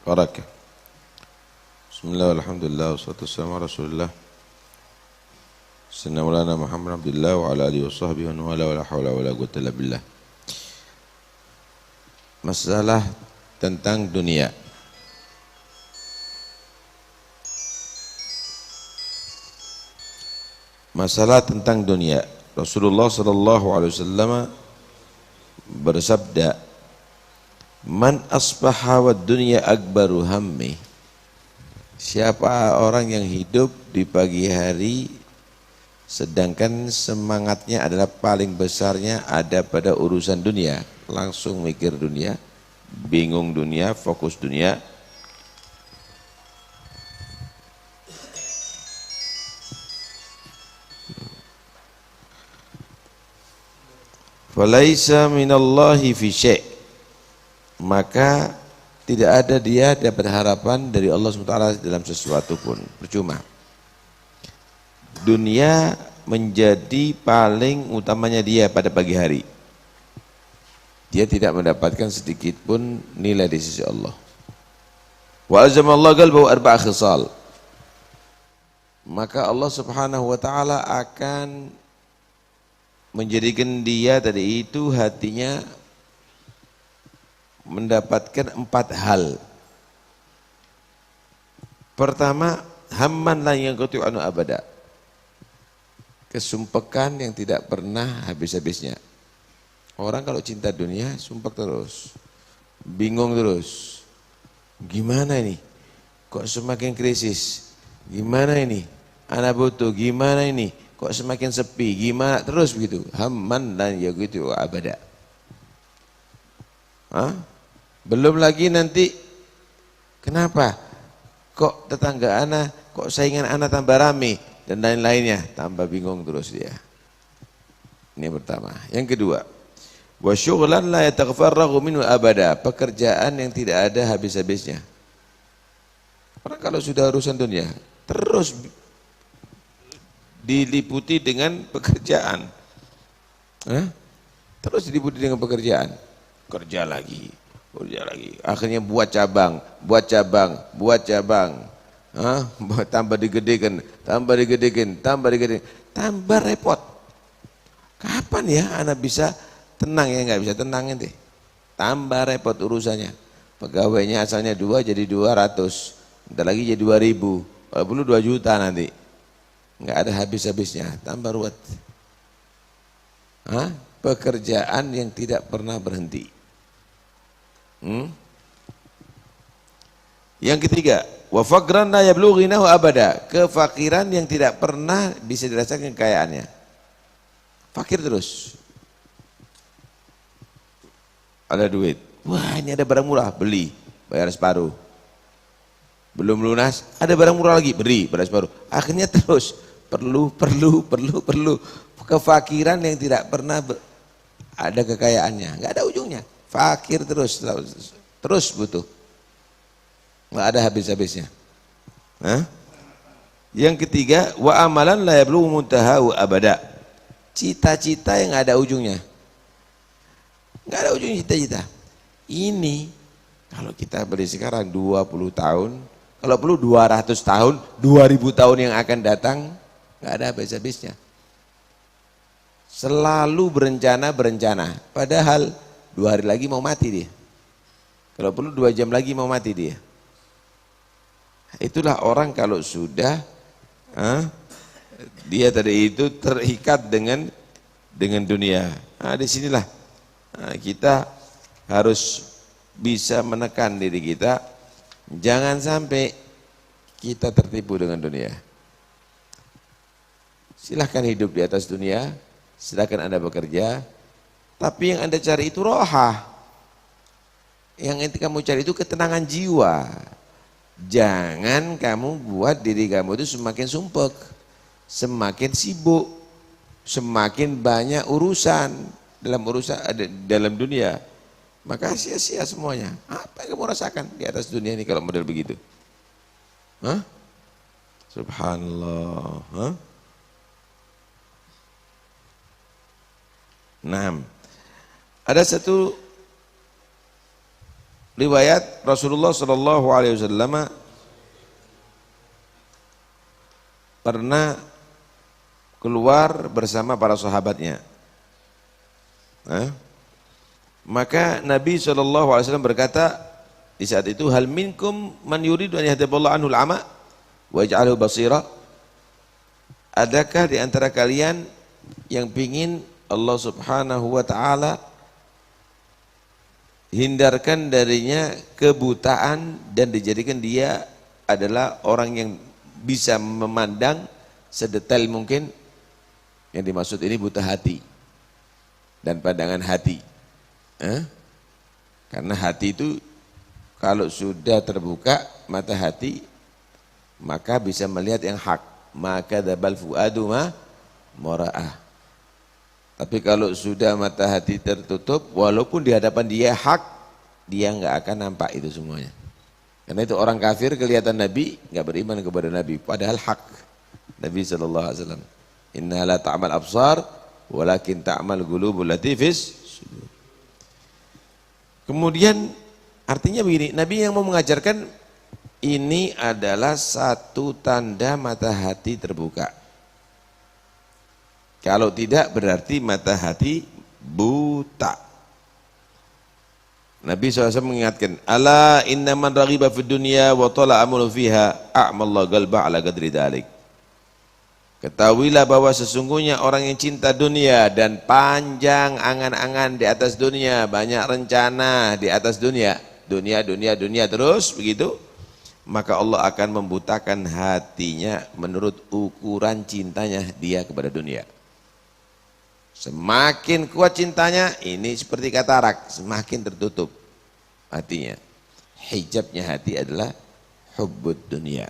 barakah. Bismillah, alhamdulillah, wassalatu wassalamu ala rasulillah Sayyidina Maulana Muhammad Abdullah wa ala alihi wa sahbihi wa wala wala hawla wala quwwata illa billah. Masalah tentang dunia. Masalah tentang dunia. Rasulullah sallallahu alaihi wasallam bersabda, "Man asbaha wad dunya akbaru hammi." Siapa orang yang hidup di pagi hari sedangkan semangatnya adalah paling besarnya ada pada urusan dunia, langsung mikir dunia, bingung dunia, fokus dunia. Falaisa minallahi fi syai', maka tidak ada dia dapat harapan dari Allah SWT dalam sesuatu pun, percuma. Dunia menjadi paling utamanya dia pada pagi hari. Dia tidak mendapatkan sedikit pun nilai di sisi Allah. Wa azamallahu qalbahu arba'a khisal. Maka Allah Subhanahu wa taala akan menjadikan dia tadi itu hatinya mendapatkan 4 hal. Pertama, hamman la yanqati'u anhu abada. Kesumpekan yang tidak pernah habis-habisnya. Orang kalau cinta dunia sumpek terus, bingung terus. Gimana ini? Kok semakin krisis? Gimana ini? Anak butuh, gimana ini? Kok semakin sepi? Gimana? Terus begitu. Hamman lan yanqati'u abada. Hah? Belum lagi nanti kenapa? Kok tetangga anak, kok saingan anak tambah rame? Dan lain-lainnya, tambah bingung terus dia. Ini yang pertama. Yang kedua, wa syughlan la yatafarraghu minhu abada, pekerjaan yang tidak ada habis-habisnya. Orang kalau sudah urusan dunia, terus diliputi dengan pekerjaan. Terus diliputi dengan pekerjaan. Kerja lagi. Akhirnya buat cabang. Tambah digedekan, tambah repot. Kapan ya anak bisa tenang? Ya nggak bisa tenang nanti. Tambah repot urusannya. Pegawainya asalnya 2 jadi 200, bentar lagi jadi 2000, kalau perlu 2 juta nanti. Nggak ada habis-habisnya, tambah ruwet. Pekerjaan yang tidak pernah berhenti. Yang ketiga, wa faqran la yablughu ghinahu abada, kefakiran yang tidak pernah bisa dirasakan kekayaannya. Fakir terus. Ada duit, wah ini ada barang murah, beli, bayar separuh. Belum lunas, ada barang murah lagi, beli, bayar separuh. Akhirnya terus perlu. Kefakiran yang tidak pernah ada kekayaannya, nggak ada ujungnya. Fakir terus butuh. Nggak ada habis-habisnya. Yang ketiga, wa amalan la yablughu muntahahu abada, cita-cita yang ada ujungnya. Nggak ada ujung cita-cita. Ini kalau kita beri sekarang 20 tahun, kalau perlu 200 tahun, 2000 tahun yang akan datang, nggak ada habis-habisnya. Selalu berencana, padahal 2 hari lagi mau mati dia. Kalau perlu 2 jam lagi mau mati dia. Itulah orang kalau sudah dia tadi itu terikat dengan dunia. Disinilah kita harus bisa menekan diri kita, jangan sampai kita tertipu dengan dunia. Silahkan hidup di atas dunia, silahkan Anda bekerja, tapi yang Anda cari itu roha. Yang kamu cari itu ketenangan jiwa. Jangan kamu buat diri kamu itu semakin sumpek, semakin sibuk, semakin banyak urusan dalam dunia. Maka sia-sia semuanya. Apa yang kamu rasakan di atas dunia ini kalau model begitu? Subhanallah. Nah, ada satu riwayat Rasulullah Shallallahu Alaihi Wasallam pernah keluar bersama para sahabatnya. Maka Nabi Shallallahu Alaihi Wasallam berkata di saat itu, hal minkum man yuridu an yahdiballahu anhul ama wa yaj'alahu basira. Adakah di antara kalian yang pingin Allah Subhanahu wa taala hindarkan darinya kebutaan dan dijadikan dia adalah orang yang bisa memandang sedetail mungkin? Yang dimaksud ini buta hati dan pandangan hati. Karena hati itu kalau sudah terbuka mata hati, maka bisa melihat yang hak. Maka dabal fuadu ma mora'ah. Tapi kalau sudah mata hati tertutup, walaupun di hadapan dia hak, dia nggak akan nampak itu semuanya. Karena itu orang kafir kelihatan Nabi nggak beriman kepada Nabi, padahal hak. Nabi sallallahu alaihi wasallam, inna la ta'mal absar, walakin ta'mal qulubul lati fis sudur. Kemudian artinya begini, Nabi yang mau mengajarkan ini adalah satu tanda mata hati terbuka. Kalau tidak berarti mata hati buta. Nabi SAW mengingatkan, ala inna man raghiba fid dunya wa tala amulu fiha a'mallahu qalba ala qadri dzalik. Ketahuilah bahwa sesungguhnya orang yang cinta dunia dan panjang angan-angan di atas dunia, banyak rencana di atas dunia, dunia terus begitu, maka Allah akan membutakan hatinya menurut ukuran cintanya dia kepada dunia. Semakin kuat cintanya, ini seperti katarak, semakin tertutup hatinya. Hijabnya hati adalah hubbud dunia.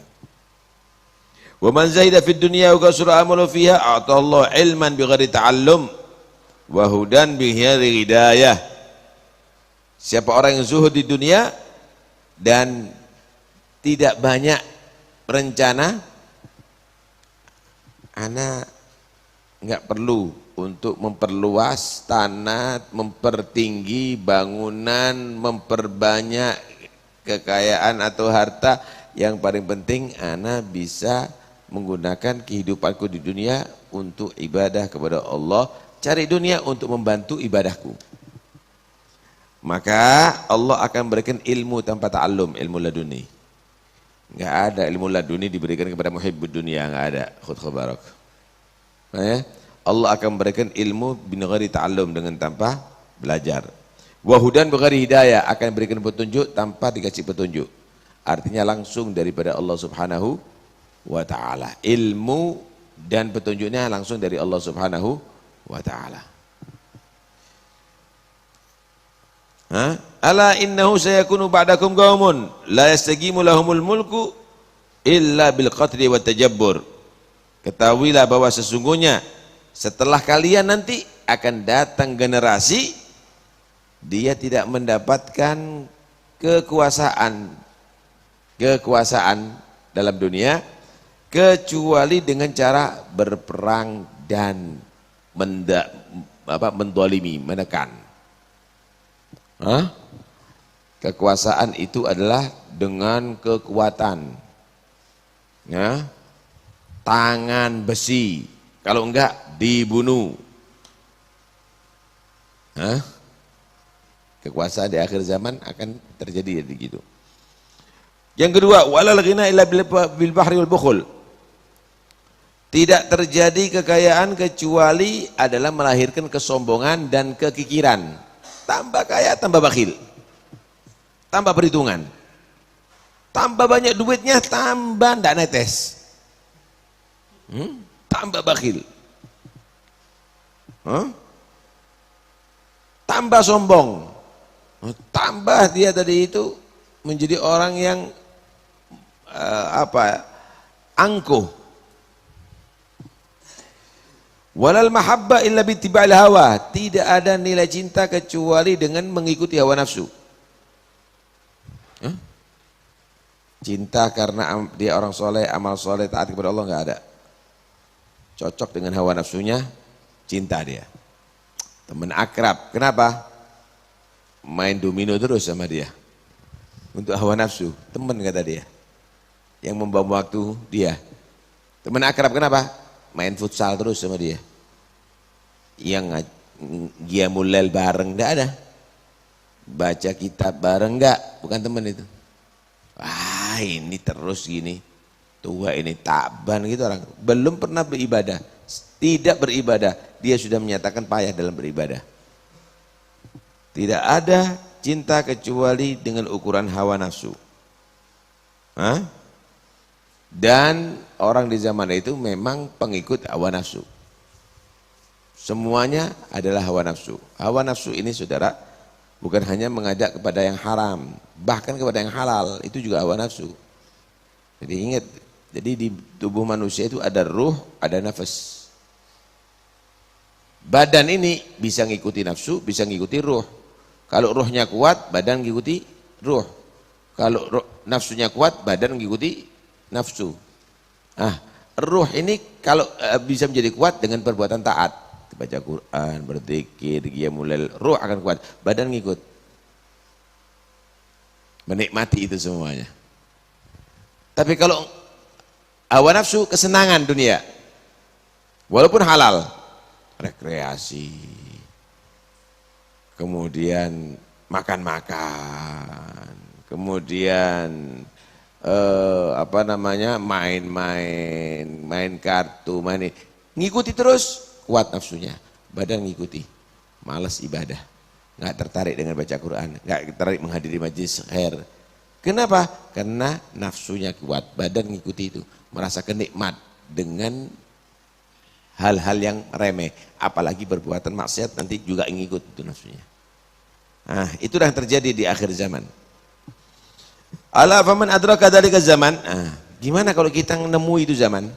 Wa man zahida fid dunya wa qasura amalu fiha a'tallahu ilman bighairi ta'allum wa hudan bighairi hidayah. Siapa orang yang zuhud di dunia dan tidak banyak rencana, ana enggak perlu untuk memperluas tanah, mempertinggi bangunan, memperbanyak kekayaan atau harta. Yang paling penting ana bisa menggunakan kehidupanku di dunia untuk ibadah kepada Allah, cari dunia untuk membantu ibadahku. Maka Allah akan berikan ilmu tanpa ta'allum, ilmu laduni. Enggak ada ilmu laduni diberikan kepada muhibbud dunia, enggak ada. Khudh khabarak. Allah akan memberikan ilmu bin ghairi ta'allum, dengan tanpa belajar. Wahudan bighairi hidayah, akan berikan petunjuk tanpa dikasih petunjuk. Artinya langsung daripada Allah Subhanahu wa ta'ala. Ilmu dan petunjuknya langsung dari Allah Subhanahu wa ta'ala. Ala innahu sayakunu ba'dakum qaumun la yastaqimu lahumul mulku illa bil qatri wat tajabbur. Ketahuilah bahwa sesungguhnya setelah kalian nanti akan datang generasi, dia tidak mendapatkan kekuasaan dalam dunia kecuali dengan cara berperang dan mendolimi, menekan. Kekuasaan itu adalah dengan kekuatan, tangan besi, kalau enggak dibunuh. Kekuasaan di akhir zaman akan terjadi begitu. Yang kedua, walal ghina illa bil bahri wal bukhul. Tidak terjadi kekayaan kecuali adalah melahirkan kesombongan dan kekikiran. Tambah kaya, tambah bakhil. Tambah perhitungan. Tambah banyak duitnya, tambah ndak netes. Tambah bakhil. Tambah sombong. Tambah dia tadi itu menjadi orang yang angkuh. Walal mahabba illa bittiba'il hawa. Tidak ada nilai cinta kecuali dengan mengikuti hawa nafsu. Cinta karena dia orang soleh, amal soleh, taat kepada Allah, enggak ada. Cocok dengan hawa nafsunya, cinta dia. Teman akrab, kenapa? Main domino terus sama dia. untuk hawa nafsu. Teman kata dia. Yang membawa waktu dia. Teman akrab kenapa? Main futsal terus sama dia. Yang qiyamul lail bareng enggak ada. Baca kitab bareng enggak, bukan teman itu. Wah, ini terus gini. Tua ini takban gitu orang. Belum pernah beribadah, tidak beribadah, dia sudah menyatakan payah dalam beribadah. Tidak ada cinta kecuali dengan ukuran hawa nafsu. Hah? Dan orang di zaman itu memang pengikut hawa nafsu. Semuanya adalah hawa nafsu. Hawa nafsu ini saudara, bukan hanya mengajak kepada yang haram, bahkan kepada yang halal, itu juga hawa nafsu. Jadi ingat, jadi di tubuh manusia itu ada ruh, ada nafas. Badan ini bisa ngikuti nafsu, bisa ngikuti ruh. Kalau ruhnya kuat, badan ngikuti ruh. Kalau nafsunya kuat, badan ngikuti nafsu. Ah, ruh ini kalau bisa menjadi kuat dengan perbuatan taat, baca Quran, berzikir, qiyamul lail, ruh akan kuat, badan ngikut. Menikmati itu semuanya. Tapi kalau hawa nafsu, kesenangan dunia, walaupun halal, rekreasi, kemudian makan-makan, kemudian main kartu, ngikuti terus, kuat nafsunya, badan ngikuti, malas ibadah, nggak tertarik dengan baca Quran, nggak tertarik menghadiri majlis khair. Kenapa? Karena nafsunya kuat, badan ngikuti itu, merasakan nikmat dengan hal-hal yang remeh, apalagi perbuatan maksiat nanti juga ngikut itu nafsunya. Nah, itulah yang terjadi di akhir zaman. Ala faman adraka dzalika zaman. Nah, gimana kalau kita nemu itu zaman?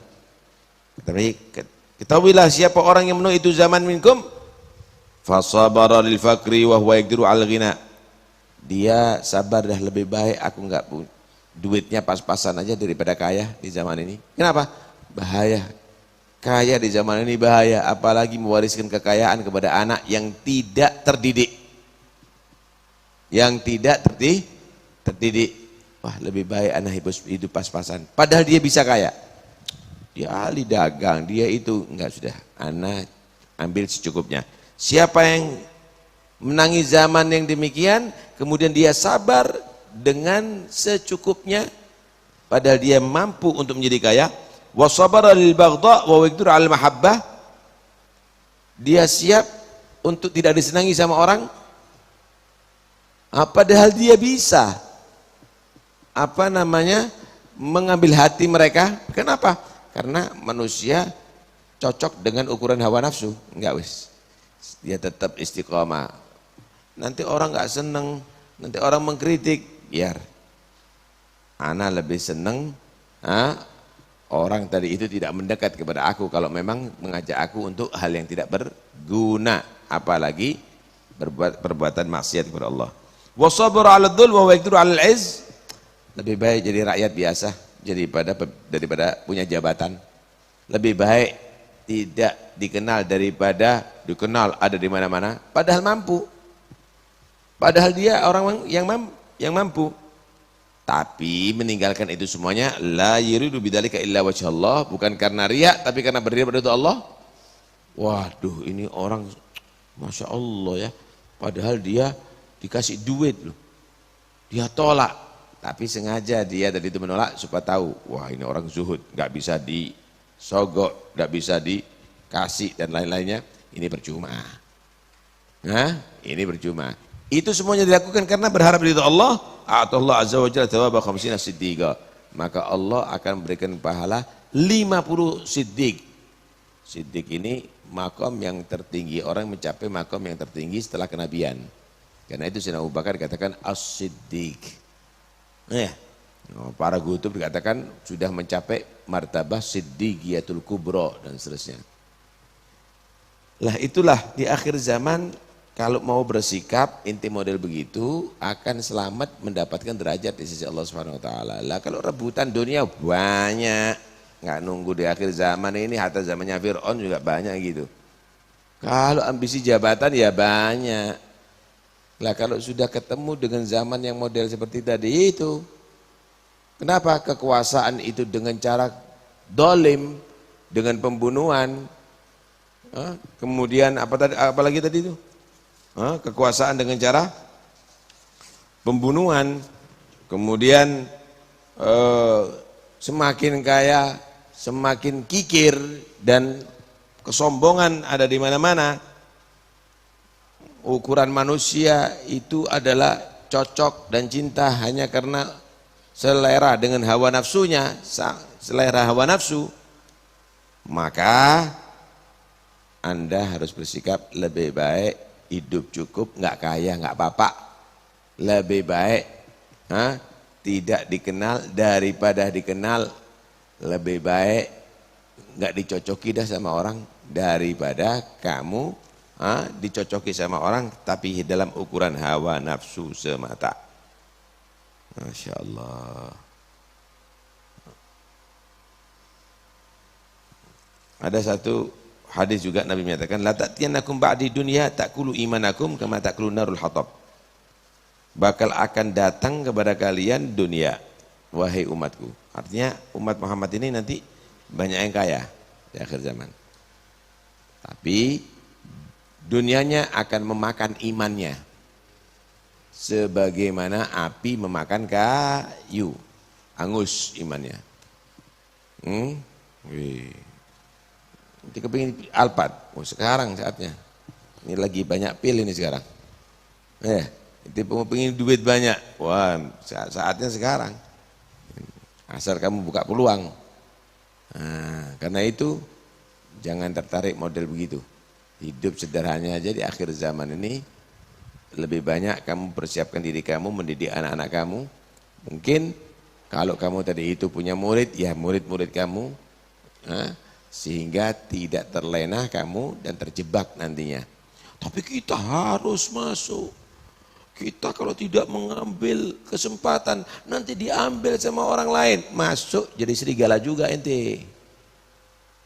Ketahuilah siapa orang yang menemui itu zaman minkum, fasabara lil fakri wa huwa yaqdiru al ghina. Dia sabar, dah lebih baik aku enggak duitnya pas-pasan aja daripada kaya di zaman ini. Kenapa? Bahaya. Kaya di zaman ini bahaya, apalagi mewariskan kekayaan kepada anak yang tidak terdidik. Yang tidak terdidik. Wah, lebih baik anak hidup pas-pasan. Padahal dia bisa kaya. Dia ahli dagang, dia itu enggak, sudah, anak ambil secukupnya. Siapa yang menangi zaman yang demikian, kemudian dia sabar dengan secukupnya, padahal dia mampu untuk menjadi kaya. Wa sabara lil baghdha wa yaqdiru al mahabbah. Dia siap untuk tidak disenangi sama orang, padahal dia bisa mengambil hati mereka. Kenapa? Karena manusia cocok dengan ukuran hawa nafsu. Enggak wis, dia tetap istiqomah. Nanti orang enggak seneng, nanti orang mengkritik, biar. Ana lebih seneng orang tadi itu tidak mendekat kepada aku kalau memang mengajak aku untuk hal yang tidak berguna, apalagi perbuatan maksiat kepada Allah. Wa sabara 'ala dzulm wa yaqdiru 'ala al-'izz. Lebih baik jadi rakyat biasa daripada punya jabatan. Lebih baik tidak dikenal daripada dikenal ada di mana-mana, padahal mampu. Padahal dia orang yang mampu. Tapi meninggalkan itu semuanya, la yuridu bidzalika illa wajha Allah, bukan karena riya tapi karena berdiri pada Allah. Waduh, ini orang Masya Allah ya, padahal dia dikasih duit loh, dia tolak. Tapi sengaja dia tadi itu menolak supaya tahu, wah ini orang zuhud, nggak bisa disogok, nggak bisa dikasih dan lain-lainnya, ini percuma. Nah, ini percuma. Itu semuanya dilakukan karena berharap ridha Allah. A'tallahu azza wa jalla thawaba khamsina siddiqa. Maka Allah akan memberikan pahala 50 siddiq. Siddiq ini makom yang tertinggi, orang mencapai makom yang tertinggi setelah kenabian. Karena itu Sayyidina Abu Bakar dikatakan as-siddiq. Para kutub dikatakan sudah mencapai martabah siddiqiyatul kubra dan seterusnya. Lah itulah di akhir zaman, kalau mau bersikap inti model begitu akan selamat mendapatkan derajat di sisi Allah Subhanahu wa taala. Lah kalau rebutan dunia banyak, nggak nunggu di akhir zaman ini, hatta zamannya Fir'aun juga banyak gitu. Kalau ambisi jabatan ya banyak. Lah kalau sudah ketemu dengan zaman yang model seperti tadi itu, kenapa kekuasaan itu dengan cara dolim, dengan pembunuhan, kemudian apalagi tadi itu, kekuasaan dengan cara pembunuhan, kemudian semakin kaya, semakin kikir dan kesombongan ada di mana-mana. Ukuran manusia itu adalah cocok dan cinta hanya karena selera dengan hawa nafsunya, selera hawa nafsu. Maka Anda harus bersikap lebih baik hidup cukup, nggak kaya, nggak apa-apa. Lebih baik tidak dikenal daripada dikenal. Lebih baik nggak dicocoki dah sama orang daripada kamu dicocoki sama orang tapi dalam ukuran hawa nafsu semata. Masya Allah. Ada satu hadis juga Nabi menyatakan, la ta'tiyannakum ba'di dunya ta'kulu imanakum kama ta'kulu narul hatab. Bakal akan datang kepada kalian dunia, wahai umatku. Artinya umat Muhammad ini nanti banyak yang kaya di akhir zaman. Tapi dunianya akan memakan imannya. Sebagaimana api memakan kayu, angus imannya. Nanti kepingin Alphard, sekarang saatnya. Ini lagi banyak pil ini sekarang. Nanti pengen duit banyak, wah saatnya sekarang. Asal kamu buka peluang. Karena itu jangan tertarik model begitu. Hidup sederhana aja di akhir zaman ini. Lebih banyak kamu persiapkan diri kamu, mendidik anak-anak kamu. Mungkin kalau kamu tadi itu punya murid, ya murid-murid kamu, sehingga tidak terlena kamu dan terjebak nantinya. Tapi kita harus masuk. Kita kalau tidak mengambil kesempatan, nanti diambil sama orang lain. Masuk jadi serigala juga ente.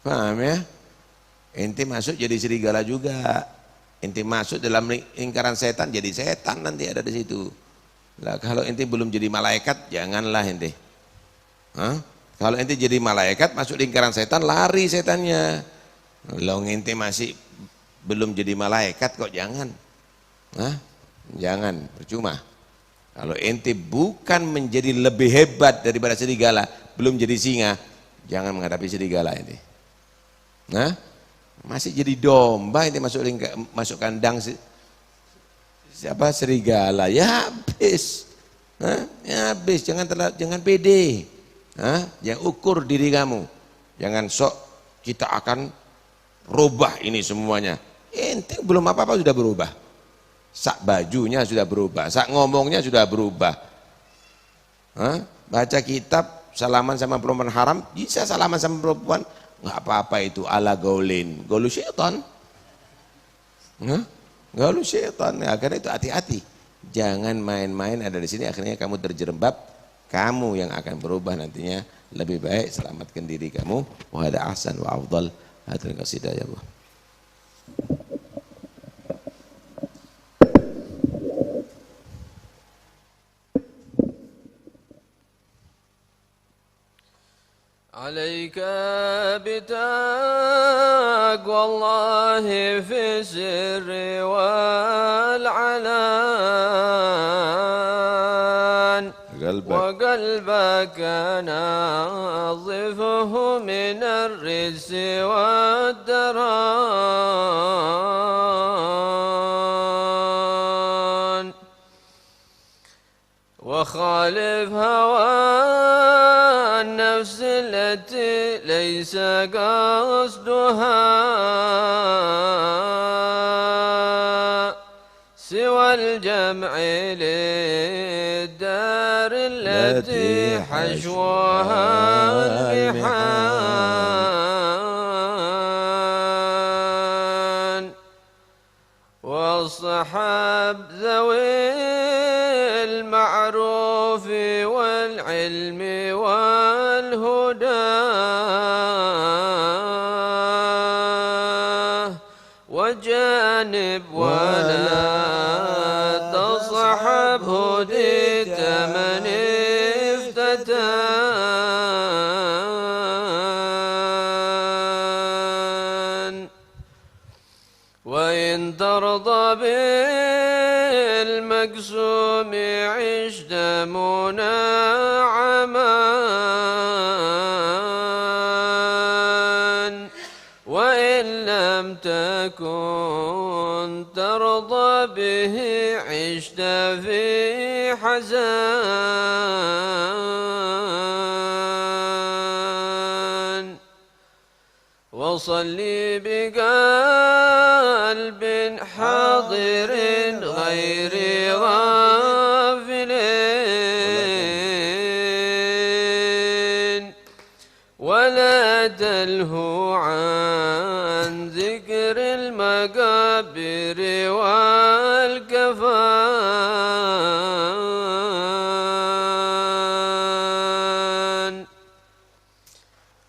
Paham ya? Ente masuk jadi serigala juga. Ente masuk dalam lingkaran setan jadi setan nanti ada di situ. Lah kalau ente belum jadi malaikat janganlah ente. Kalau ente jadi malaikat masuk lingkaran setan lari setannya. Kalau ente masih belum jadi malaikat kok jangan. Jangan, percuma. Kalau ente bukan menjadi lebih hebat daripada serigala, belum jadi singa, jangan menghadapi serigala ente. Masih jadi domba ente masuk kandang serigala, ya habis. Ya habis, jangan pede. Yang ukur diri kamu. Jangan sok kita akan rubah ini semuanya. Ente belum apa-apa sudah berubah. Sak bajunya sudah berubah, sak ngomongnya sudah berubah. Baca kitab, salaman sama perempuan haram, bisa salaman sama perempuan, nggak apa-apa itu ala gaulin, gaulu syaitan. Gaulu syaitan, karena itu hati-hati. Jangan main-main ada di sini, akhirnya kamu terjerembab, kamu yang akan berubah nantinya. Lebih baik selamatkan diri kamu. Wa hada ahsan wa afdal. Hadal qasidah ya Allah. عليك بتقوى الله في السر والعلان وقلبك نظفه من الرجس والدران وخالف هوى النفس التي ليس قصدها سوى الجمع للدار التي حشوها المحان والصحاب ذوي المعروف والعلم والهدى وجانب ولا بالمقسوم عشت منعما وإن لم تكن ترضى به عشت في حزان وصلي بقلب حاضر غير غافل ولا تلهو عن ذكر المقابر والكفان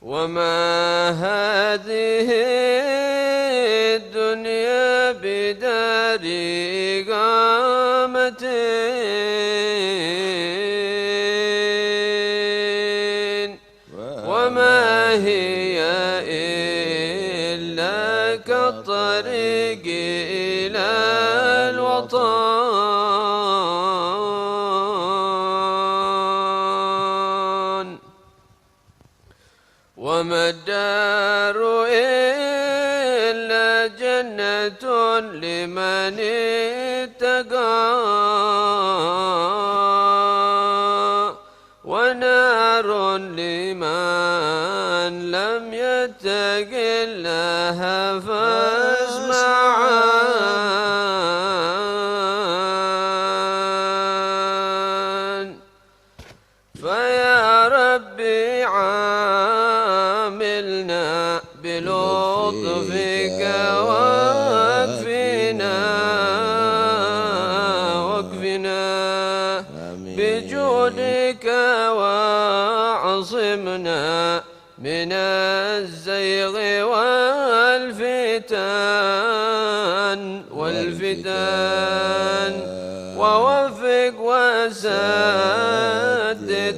وما هذه الدنيا بدار إقامة وما هي إلا كالطريق إلى الوطن وما الدار إلا جنة لمن اتقى ونار لمن لم يتق الله فاسمعان فيا ربي عاملنا بلطفك واكفنا بجودك واعصمنا من الزيغ والفتن ووفق وسدد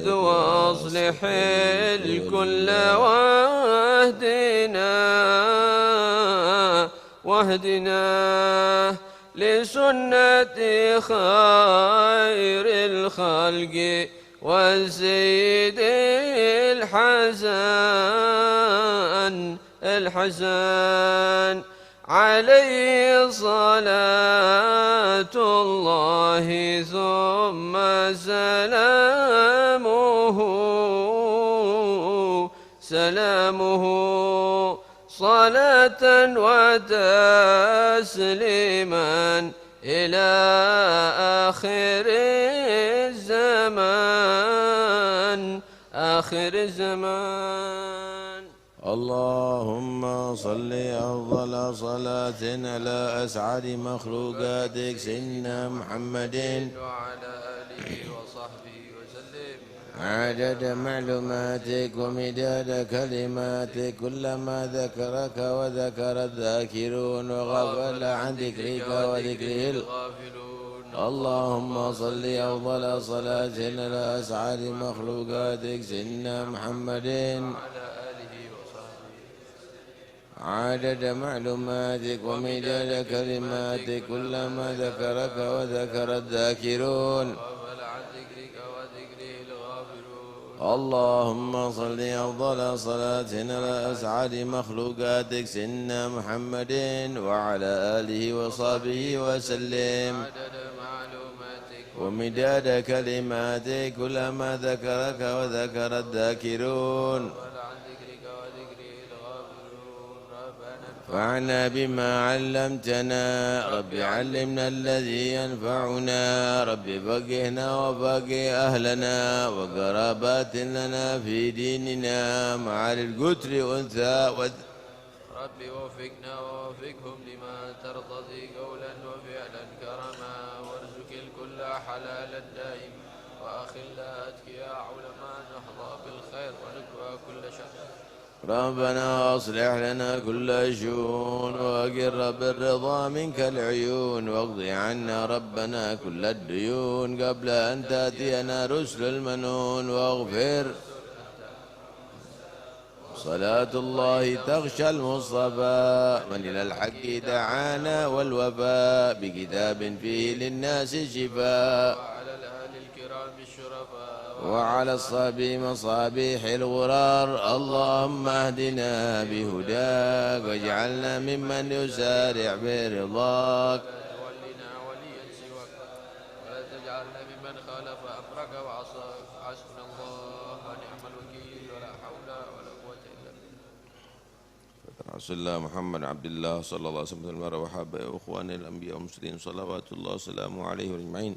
واصلح الكل واهدنا لسنة خير الخلق والسيد الحسن عليه صلاة الله ثم سلامه صلاة وتسليما إلى آخر الزمان اللهم صل أفضل صلاة على أسعد مخلوقاتك سيدنا محمد وعلى آله وصحبه وسلم عدد معلوماتك ومداد كلماتك كلما ذكرك وذكر الذاكرون وغفل عن ذكرك وذكره الغافلون اللهم صل أفضل صلاة على أسعد مخلوقاتك سيدنا محمد وعلى آله وصحبه عدد معلوماتك ومداد كلماتك كلما ذكرك وذكر الذاكرون وغفل عن ذكرك وذكره الغافلون اللهم صل أفضل صلاة على أسعد مخلوقاتك سيدنا محمد وعلى آله وصحبه وسلم عدد معلوماتك ومداد كلماتك كلما ذكرك وذكر الذاكرون وغفل عن ذكرك وذكره الغافلون ربنا انفعنا بما علمتنا رب علمنا الذي ينفعنا رب فقهنا وفقه أهلنا وقرابات لنا في ديننا مع القتل أنثى رب وفقنا ووفقهم لما ترتضي قولا وفعلا كرما وارزق الكل حلالا دائما وأخلا أتقياء علماء نحظى بالخير ونكوى كل شر ربنا أصلح لنا كل شؤون وأقر بالرضا منك العيون واقض عنا ربنا كل الديون قبل أن تأتينا رسل المنون واغفر صلاة الله تغشى المصطفى من إلى الحق دعانا والوفاء بكتاب فيه للناس شفاء وعلى الآل الكرام الشرفاء وعلى الصبي مصابيح الغرار اللهم اهدنا بهداك واجعلنا ممن يسارع برضاك ولنا وليا سواك ولا تجعلنا ممن خالف أمرك وعصاك حسبنا الله ونعم الوكيل ولا حول ولا قوة إلا بالله. رسول الله محمد عبد الله صلى الله عليه وسلم المرء وحبه واخوانه الانبياء والمرسلين صلوات الله وسلامه عليه اجمعين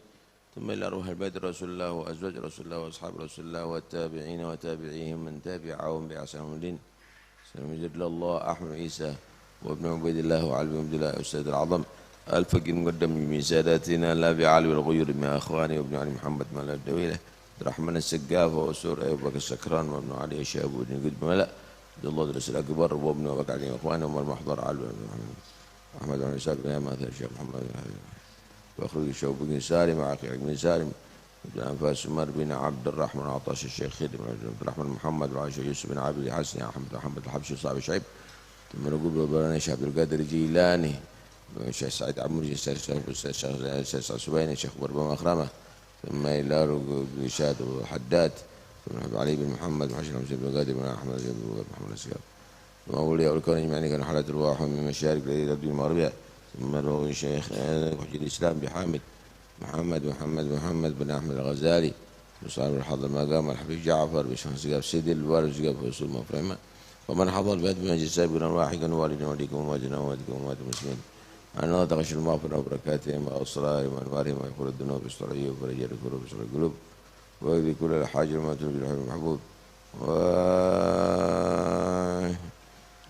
ثم الى روح البيت رسول الله وازواج رسول الله واصحاب رسول الله والتابعين وتابعيهم من تبعهم باحسان الدين سيدنا الله احمد عيسى وابن عبيد الله وعلي بن عبد الله استاذ العظم الفقيه المقدم من ساداتنا لا بعلي والغيور من اخواني وابن علي محمد مال الدويله عبد الرحمن السقاف وسور ايوب بكر السكران وابن علي شاب بن قد ملا عبد الله درس الأكبر وابن بكر علي واخوانه والمحضر علي أحمد بن إسحاق بن ماثر الشيخ محمد بن حبيب وأخرج الشوب بن سالم وعقيل بن سالم بن أنفاس عمر بن عبد الرحمن عطاش الشيخ خدم عبد الرحمن محمد بن عائشة يوسف بن عابد حسن أحمد محمد الحبشي صاحب شعيب ثم نقول ببراني شيخ عبد القادر الجيلاني الشيخ سعيد عمرو الشيخ سبيني الشيخ بربا مخرمة ثم إلى بن شاد وحداد ثم علي بن محمد بن حسن بن القادر بن أحمد بن محمد السياب ثم أولياء الكون أجمعين كانوا حالة الرواح من مشارق الأرض المغربية ثم روى الشيخ حجي الإسلام بحامد محمد بن أحمد الغزالي وصاحب الحضر المقام الحبيب جعفر بشمس سقاف سيدي الوالد سقاف وصول مفرمة ومن حضر بيت بمجلس سابقا واحدا والدنا وليكم ومواجنا وموادكم ومواد المسلمين أن الله تغشى المغفرة وبركاتهم وأسرارهم وأنوارهم ويغفر الذنوب بالسرعية وفرج الكروب بسر القلوب ويقضي كل الحاجة وما تنبي الحب المحبوب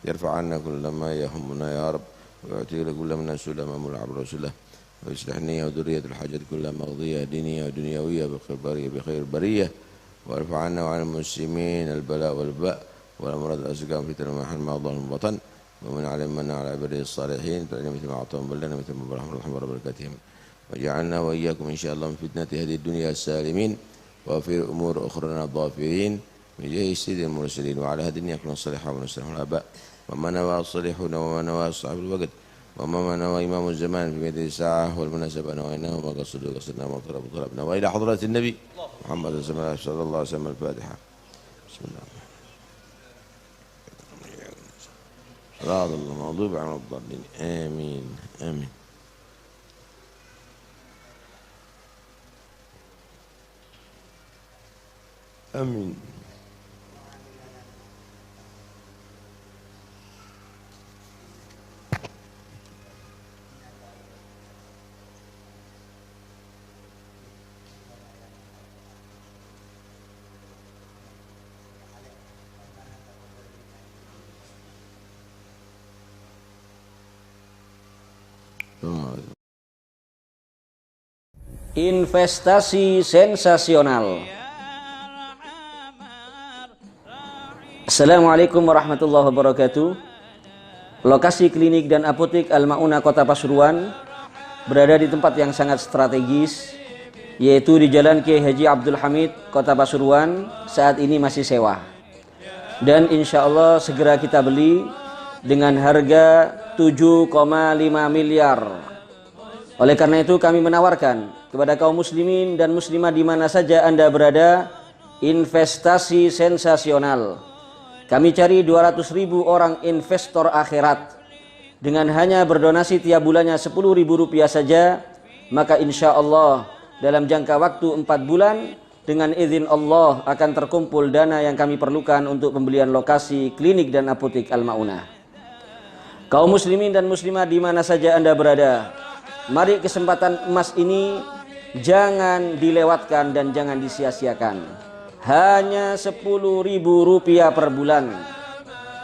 ويرفع عنا كل ما يهمنا يا رب ويعطي كل منا سؤل مامول عبر رسوله ويصلح النية وذرية الحاجات كلها مقضية دينية ودنيوية بخير البرية ويرفع عنا وعن المسلمين البلاء والباء والأمراض الأسقام في تلمح ما ظهر البطن ومن علمنا على عباده الصالحين تعلم مثل ما أعطاهم بلنا مثل ما برحمة الله وبركاتهم وجعلنا وإياكم إن شاء الله من فتنة هذه الدنيا السالمين وفي أمور أخرى الظافرين من جهة سيد المرسلين وعلى هذه يكون الصالحة ونصلح الآباء وما نوى الصالحون وما نوى صاحب الوقت وما نوى إمام الزمان في مدى الساعة والمناسبة نويناه وما قصدنا وما طلبنا وإلى حضرة النبي محمد صلى الله عليه وسلم الفاتحة بسم الله راض الله مغضوب عن الضالين آمين آمين آمين Investasi sensasional. Assalamualaikum warahmatullahi wabarakatuh. Lokasi klinik dan apotek Al-Maunah Kota Pasuruan berada di tempat yang sangat strategis, yaitu di Jalan Kiai Haji Abdul Hamid, Kota Pasuruan. Saat ini masih sewa, dan insya Allah segera kita beli dengan harga 7,5 miliar. Oleh karena itu kami menawarkan kepada kaum muslimin dan muslimah di mana saja Anda berada, investasi sensasional. Kami cari 200.000 orang investor akhirat. Dengan hanya berdonasi tiap bulannya Rp10.000 saja, maka insya Allah dalam jangka waktu 4 bulan dengan izin Allah akan terkumpul dana yang kami perlukan untuk pembelian lokasi klinik dan apotek Al-Maunah. Kaum muslimin dan muslimah di mana saja Anda berada, mari kesempatan emas ini jangan dilewatkan dan jangan disia-siakan. Hanya Rp10.000 per bulan.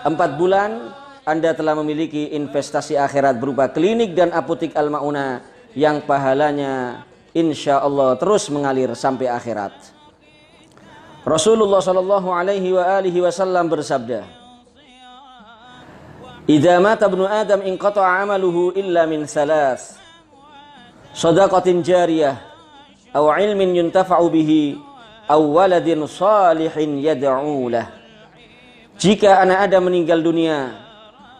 4 bulan Anda telah memiliki investasi akhirat berupa klinik dan apotek Al-Maunah yang pahalanya insya Allah terus mengalir sampai akhirat. Rasulullah Shallallahu Alaihi Wasallam bersabda, "Idza mata ibnu Adam inqata'a 'amaluhu illa min thalath. Shadaqatin jariyah, aw 'ilmin yuntafa'u bihi, aw waladin salihin yad'u lah." Jika anak Adam meninggal dunia,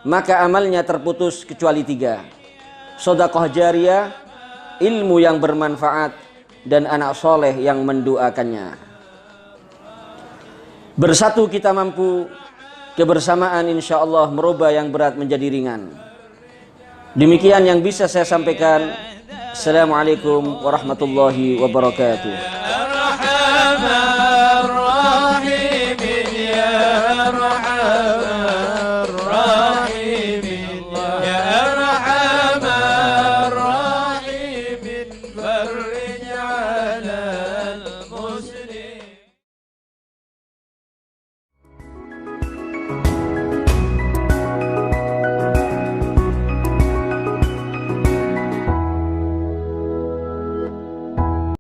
maka amalnya terputus kecuali 3. Sedekah jariyah, ilmu yang bermanfaat, dan anak soleh yang mendoakannya. Bersatu kita mampu, kebersamaan insya Allah merubah yang berat menjadi ringan. Demikian yang bisa saya sampaikan. Assalamualaikum warahmatullahi wabarakatuh.